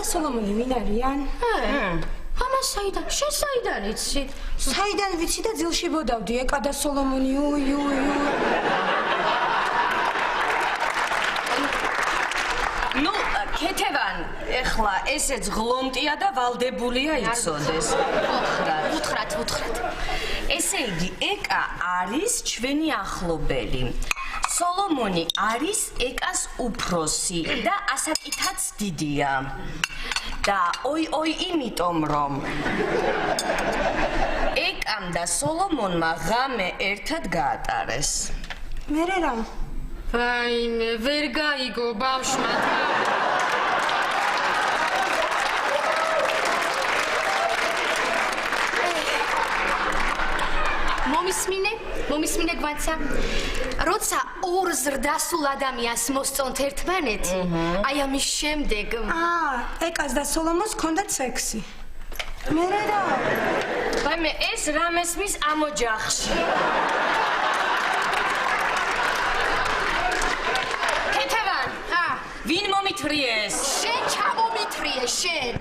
და სოლომონი ვინ არიან? ამას საიდან? შენ საიდან იცი? საიდან ვიცი და ძილში ბოდავდი, ეკა და სოლომონი, უი. ნუ, ქეთევან, ეხლა ესეც ღლომტია და ვალდებულია იცოდეს. უთხრათ. ესე იგი, ეკა არის ჩვენი ახლობელი. სოლომონი არის ეკას უფროსი და ასაკითაც დიდია. და ой, იმიტომ რომ ეკამ და სოლომონმა ღამე ერთად გაატარეს. მერე რა? ვაიმე, ვერ გაიგო ბავშვმა. მომისმინე გვაცა. როცა ორ ზრდასრულ ადამიანს მოსწონთ ერთმანეთი, აი ამის შემდეგ ეკას და სოლომონს ჰქონდათ სექსი. მერე რა? ვაიმე, ეს რა მესმის ამ ოჯახში? ქეთევან, ვინ მომითრიეს? შენ ჩამომითრიე, შენ.